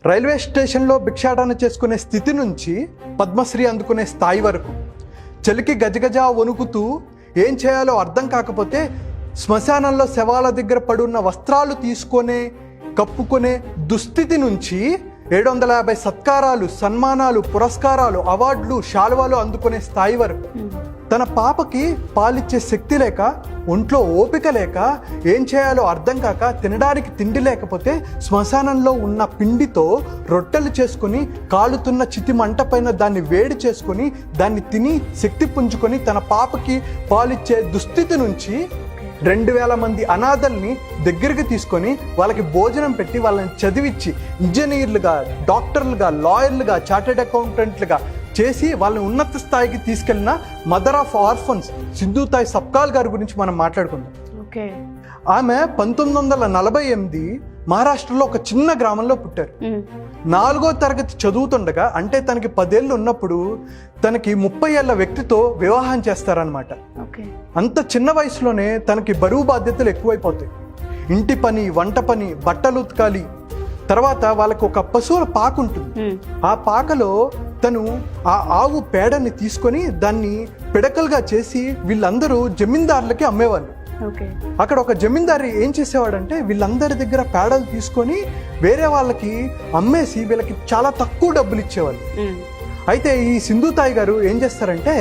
Railway స్టేషన్లో భిక్షాటన చేసుకునే స్థితి నుంచి పద్మశ్రీ అందుకునే స్థాయి వరకు చలికి గజగజ వణుకుతూ ఏం చేయాలో అర్థం కాకపోతే శ్మశానంలో శవాల దగ్గర పడున్న వస్త్రాలు తీసుకునే కప్పుకునే దుస్థితి నుంచి 750 సత్కారాలు, సన్మానాలు, పురస్కారాలు, అవార్డులు, శాలువాలు అందుకునే స్థాయి వరకు తన పాపకి పాలిచ్చే శక్తి లేక, ఒంట్లో ఓపిక లేక, ఏం చేయాలో అర్థం కాక, తినడానికి తిండి లేకపోతే శ్మశానంలో ఉన్న పిండితో రొట్టెలు చేసుకుని కాలుతున్న చితి మంట పైన దాన్ని వేడి చేసుకొని దాన్ని తిని శక్తి పుంజుకొని తన పాపకి పాలిచ్చే దుస్థితి నుంచి 2000 మంది అనాథల్ని దగ్గరికి తీసుకొని వాళ్ళకి భోజనం పెట్టి వాళ్ళని చదివించి ఇంజనీర్లుగా, డాక్టర్లుగా, లాయర్లుగా, చార్టెడ్ అకౌంటెంట్లుగా చేసి వాళ్ళని ఉన్నత స్థాయికి తీసుకెళ్లిన mother of orphans Sindhutai Sapkal గారి గురించి మనం మాట్లాడుకుందాం. ఓకే. ఆమె 1948 మహారాష్ట్రలో ఒక చిన్న గ్రామంలో పుట్టారు. 4వ తరగతి చదువుతుండగా, అంటే తనకి 10 ఏళ్ళు ఉన్నప్పుడు తనకి 30 ఏళ్ల వ్యక్తితో వివాహం చేస్తారనమాట. అంత చిన్న వయసులోనే తనకి బరువు బాధ్యతలు ఎక్కువైపోతాయి. ఇంటి పని, వంట పని, బట్టలు ఉతకాలి. తర్వాత వాళ్ళకి ఒక పశువుల పాక ఉంటుంది. ఆ పాకలో తను ఆ ఆవు పేడని తీసుకొని దాన్ని పిడకలుగా చేసి వీళ్ళందరూ జమీందారులకి అమ్మేవాళ్ళు. అక్కడ ఒక జమీందారి ఏం చేసేవాడంటే వీళ్ళందరి దగ్గర పేడలు తీసుకొని వేరే వాళ్ళకి అమ్మేసి వీళ్ళకి చాలా తక్కువ డబ్బులు ఇచ్చేవాళ్ళు. అయితే ఈ సింధూతాయి గారు ఏం చేస్తారంటే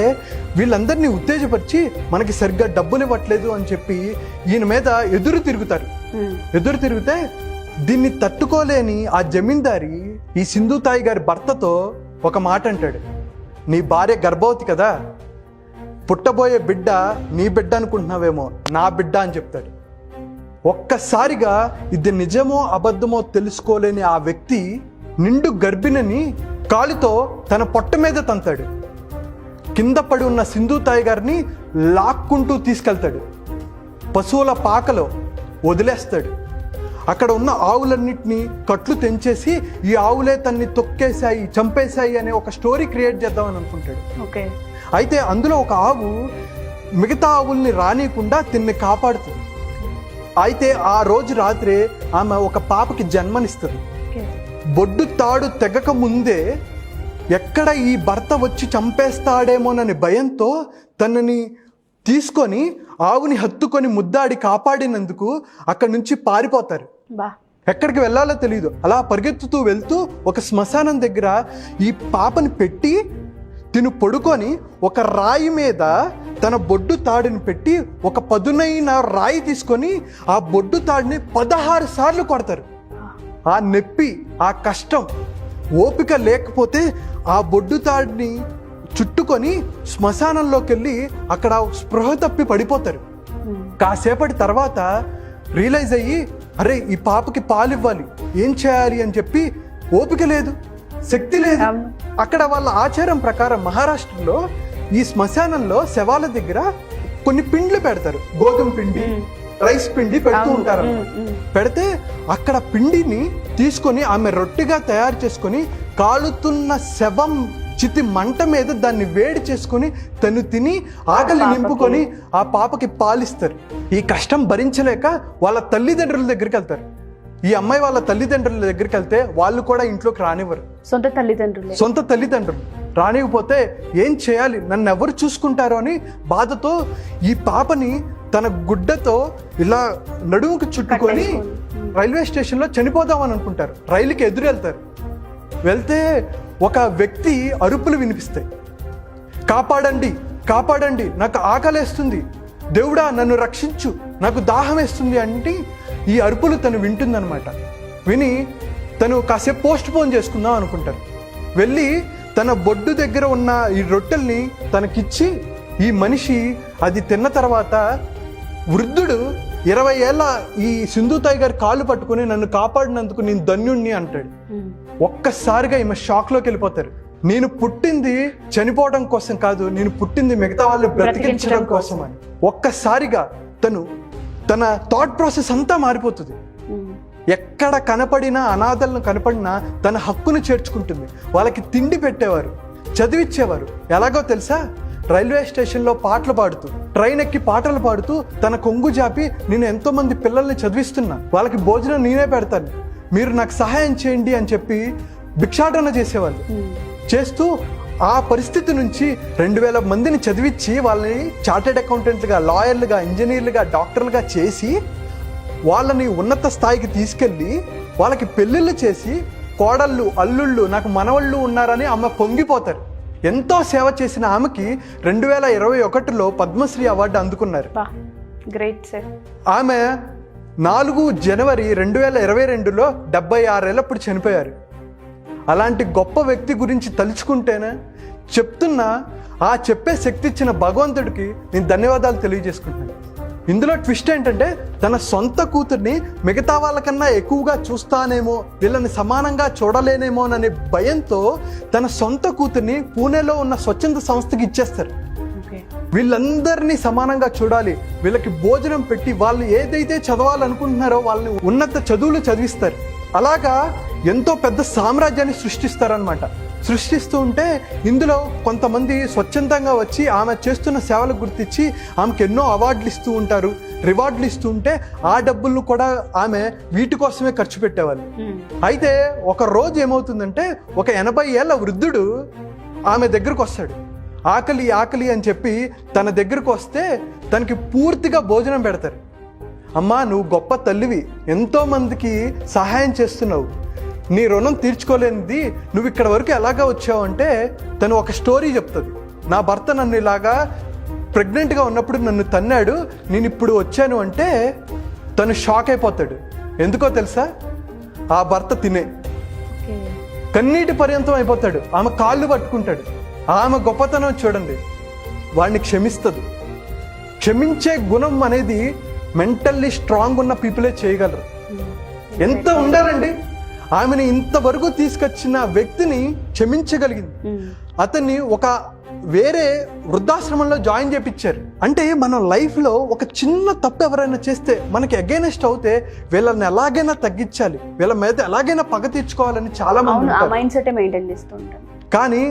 వీళ్ళందరినీ ఉత్తేజపరిచి మనకి సరిగ్గా డబ్బులు ఇవ్వట్లేదు అని చెప్పి ఈయన మీద ఎదురు తిరిగితే దీన్ని తట్టుకోలేని ఆ జమీందారి ఈ సింధూతాయి గారి భర్తతో ఒక మాట అంటాడు, నీ భార్య గర్భవతి కదా, పుట్టబోయే బిడ్డ నీ బిడ్డ అనుకుంటున్నావేమో, నా బిడ్డ అని చెప్తాడు. ఒక్కసారిగా ఇది నిజమో అబద్ధమో తెలుసుకోలేని ఆ వ్యక్తి నిండు గర్భిణిని కాలితో తన పొట్ట మీద తంతాడు. కింద పడి ఉన్న సింధూతాయి గారిని లాక్కుంటూ తీసుకెళ్తాడు. పశువుల పాకలో వదిలేస్తాడు. అక్కడ ఉన్న ఆవులన్నింటినీ కట్లు తెంచేసి ఈ ఆవులే తన్ని తొక్కేశాయి, చంపేశాయి అనే ఒక స్టోరీ క్రియేట్ చేద్దామని అనుకుంటాడు. అయితే అందులో ఒక ఆవు మిగతా ఆవుల్ని రానియకుండా తిన్ని కాపాడుతుంది. అయితే ఆ రోజు రాత్రే ఆమె ఒక పాపకి జన్మనిస్తుంది. బొడ్డు తాడు తెగక ముందే ఎక్కడ ఈ భర్త వచ్చి చంపేస్తాడేమోనని భయంతో తనని తీసుకొని ఆవుని హత్తుకొని ముద్దాడి కాపాడినందుకు అక్కడి నుంచి పారిపోతారు. ఎక్కడికి వెళ్ళాలో తెలియదు. అలా పరిగెత్తుతూ వెళ్తూ ఒక శ్మశానం దగ్గర ఈ పాపని పెట్టి తిను పడుకొని ఒక రాయి మీద తన బొడ్డు తాడుని పెట్టి ఒక పదునైన రాయి తీసుకొని ఆ బొడ్డు తాడుని 16 సార్లు కొడతారు. ఆ నొప్పి, ఆ కష్టం, ఓపిక లేకపోతే ఆ బొడ్డు తాడుని చుట్టుకొని శ్మశానంలోకి వెళ్ళి అక్కడ స్పృహ తప్పి పడిపోతారు. కాసేపటి తర్వాత రియలైజ్ అయ్యి అరే ఈ పాపకి పాలు ఇవ్వాలి, ఏం చేయాలి అని చెప్పి ఓపిక లేదు, శక్తి లేదు. అక్కడ వాళ్ళ ఆచారం ప్రకారం మహారాష్ట్రలో ఈ శ్మశానంలో శవాల దగ్గర కొన్ని పిండ్లు పెడతారు. గోధుమ పిండి, రైస్ పిండి పెడుతూ ఉంటారు. పెడితే అక్కడ పిండిని తీసుకొని ఆమె రొట్టెగా తయారు చేసుకొని కాలుతున్న శవం చితి మంట మీద దాన్ని వేడి చేసుకొని తను తిని ఆకలి నింపుకొని ఆ పాపకి పాలిస్తారు. ఈ కష్టం భరించలేక వాళ్ళ తల్లిదండ్రుల దగ్గరికి వెళ్తారు. ఈ అమ్మాయి వాళ్ళ తల్లిదండ్రుల దగ్గరికి వెళ్తే వాళ్ళు కూడా ఇంట్లోకి రానివ్వరు. సొంత తల్లిదండ్రులు రానివ్వకపోతే ఏం చేయాలి, నన్ను ఎవరు చూసుకుంటారో అని బాధతో ఈ పాపని తన గుడ్డతో ఇలా నడుముకు చుట్టుకొని రైల్వే స్టేషన్లో చనిపోదామని అనుకుంటారు. రైలుకి ఎదురు వెళ్తే ఒక వ్యక్తి అరుపులు వినిపిస్తాయి, కాపాడండి, కాపాడండి, నాకు ఆకలేస్తుంది, దేవుడా నన్ను రక్షించు, నాకు దాహం వేస్తుంది అంటే ఈ అరుపులు తను వింటుందన్నమాట. విని తను కాసేపు పోస్ట్ పోన్ చేసుకుందాం అనుకుంటారు. వెళ్ళి తన బొడ్డు దగ్గర ఉన్న ఈ రొట్టెల్ని తనకిచ్చి ఈ మనిషి అది తిన్న తర్వాత వృద్ధుడు 20 ఏళ్ళ ఈ సింధూతాయి గారి కాళ్ళు పట్టుకుని నన్ను కాపాడినందుకు నేను ధన్యుణ్ణి అంటాడు. ఒక్కసారిగా ఈమె షాక్లోకి వెళ్ళిపోతారు. నేను పుట్టింది చనిపోవడం కోసం కాదు, నేను పుట్టింది మిగతా వాళ్ళు బ్రతికించడం కోసం అని. ఒక్కసారిగా తన థాట్ ప్రాసెస్ అంతా మారిపోతుంది. ఎక్కడ కనపడినా అనాథలను కనపడినా తన హక్కును చేర్చుకుంటుంది. వాళ్ళకి తిండి పెట్టేవారు, చదివిచ్చేవారు. ఎలాగో తెలుసా, రైల్వే స్టేషన్లో పాటలు పాడుతూ, ట్రైన్ ఎక్కి పాటలు పాడుతూ తన కొంగు జాపి నేను ఎంతో మంది పిల్లల్ని చదివిస్తున్నా, వాళ్ళకి భోజనం నేనే పెడతాను, మీరు నాకు సహాయం చేయండి అని చెప్పి భిక్షాటన చేసేవాళ్ళు. చేస్తూ ఆ పరిస్థితి నుంచి 2000 మందిని చదివించి వాళ్ళని చార్టెడ్ అకౌంటెంట్లుగా, లాయర్లుగా, ఇంజనీర్లుగా, డాక్టర్లుగా చేసి వాళ్ళని ఉన్నత స్థాయికి తీసుకెళ్ళి వాళ్ళకి పెళ్ళిళ్ళు చేసి కోడళ్ళు, అల్లుళ్ళు, నాకు మనవళ్ళు ఉన్నారని ఆమె పొంగిపోతారు. ఎంతో సేవ చేసిన ఆమెకి 2021లో పద్మశ్రీ అవార్డు అందుకున్నారు. Great sir. ఆమె 4 జనవరి 2022లో 76 ఏళ్ళప్పుడు చనిపోయారు. అలాంటి గొప్ప వ్యక్తి గురించి తలుచుకుంటేనే చెప్తున్నా, ఆ చెప్పే శక్తి ఇచ్చిన భగవంతుడికి నేను ధన్యవాదాలు తెలియజేసుకుంటున్నాను. ఇందులో ట్విస్ట్ ఏంటంటే తన సొంత కూతుర్ని మిగతా వాళ్ళకన్నా ఎక్కువగా చూస్తానేమో, వీళ్ళని సమానంగా చూడలేనేమో అనే భయంతో తన సొంత కూతుర్ని పూణేలో ఉన్న స్వచ్ఛంద సంస్థకి ఇచ్చేస్తారు. వీళ్ళందరినీ సమానంగా చూడాలి, వీళ్ళకి భోజనం పెట్టి వాళ్ళు ఏదైతే చదవాలనుకుంటున్నారో వాళ్ళని ఉన్నత చదువులు చదివిస్తారు. అలాగా ఎంతో పెద్ద సామ్రాజ్యాన్ని సృష్టిస్తారనమాట. సృష్టిస్తూ ఉంటే ఇందులో కొంతమంది స్వచ్ఛందంగా వచ్చి ఆమె చేస్తున్న సేవలు గుర్తించి ఆమెకు ఎన్నో అవార్డులు ఇస్తూ ఉంటారు, రివార్డులు ఇస్తూ ఉంటే ఆ డబ్బులను కూడా ఆమె వీటి కోసమే ఖర్చు పెట్టేవాళ్ళు. అయితే ఒక రోజు ఏమవుతుందంటే ఒక 80 ఏళ్ళ వృద్ధుడు ఆమె దగ్గరకు వస్తాడు. ఆకలి ఆకలి అని చెప్పి తన దగ్గరకు వస్తే తనకి పూర్తిగా భోజనం పెడతారు. అమ్మా, నువ్వు గొప్ప తల్లివి, ఎంతోమందికి సహాయం చేస్తున్నావు, నీ రుణం తీర్చుకోలేనిది నువ్వు ఇక్కడ వరకు ఎలాగా వచ్చావు అంటే తను ఒక స్టోరీ చెప్తుంది. నా భర్త నన్ను ఇలాగా ప్రెగ్నెంట్గా ఉన్నప్పుడు నన్ను తన్నాడు, నేను ఇప్పుడు వచ్చాను అంటే తను షాక్ అయిపోతాడు. ఎందుకో తెలుసా? ఆ భర్త తినే కన్నీటి పర్యంతం అయిపోతాడు. ఆమె కాళ్ళు పట్టుకుంటాడు. ఆమె గొప్పతనం చూడండి, వాడిని క్షమిస్తుంది. క్షమించే గుణం అనేది మెంటల్లీ స్ట్రాంగ్ ఉన్న పీపులే చేయగలరు. ఎంత ఉండాలండి. ఆమెను ఇంతవరకు తీసుకొచ్చిన వ్యక్తిని క్షమించగలిగింది. అతన్ని ఒక వేరే వృద్ధాశ్రమంలో జాయిన్ చేయించారు. అంటే మన లైఫ్లో ఒక చిన్న తప్పు ఎవరైనా చేస్తే మనకి అగైనెస్ట్ అవుతే వీళ్ళని ఎలాగైనా తగ్గించాలి, వీళ్ళ మీద ఎలాగైనా పగ తీర్చుకోవాలని చాలా మంది. కానీ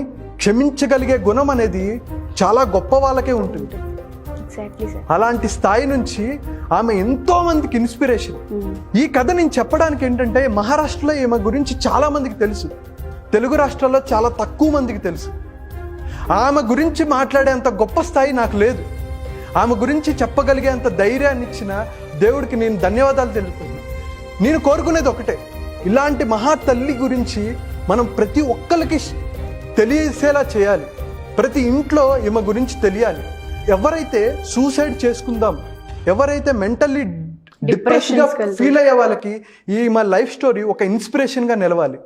క్షమించగలిగే గుణం అనేది చాలా గొప్ప వాళ్ళకే ఉంటుంది. అలాంటి స్థాయి నుంచి ఆమె ఎంతో మందికి ఇన్స్పిరేషన్. ఈ కథ నేను చెప్పడానికి ఏంటంటే మహారాష్ట్రలో ఈమె గురించి చాలా మందికి తెలుసు, తెలుగు రాష్ట్రాల్లో చాలా తక్కువ మందికి తెలుసు. ఆమె గురించి మాట్లాడేంత గొప్ప స్థాయి నాకు లేదు. ఆమె గురించి చెప్పగలిగేంత ధైర్యాన్ని ఇచ్చిన దేవుడికి నేను ధన్యవాదాలు తెలుపుతున్నాను. నేను కోరుకునేది ఒకటే, ఇలాంటి మహా తల్లి గురించి మనం ప్రతి ఒక్కరికి తెలిసేలా చేయాలి. ప్రతి ఇంట్లో ఈమె గురించి తెలియాలి. ఎవరైతే సూసైడ్ చేసుకుందాం, ఎవరైతే మెంటల్లీ డిప్రెషన్గా ఫీల్ అయ్యే వాళ్ళకి ఈ మా లైఫ్ స్టోరీ ఒక ఇన్స్పిరేషన్గా నిలవాలి.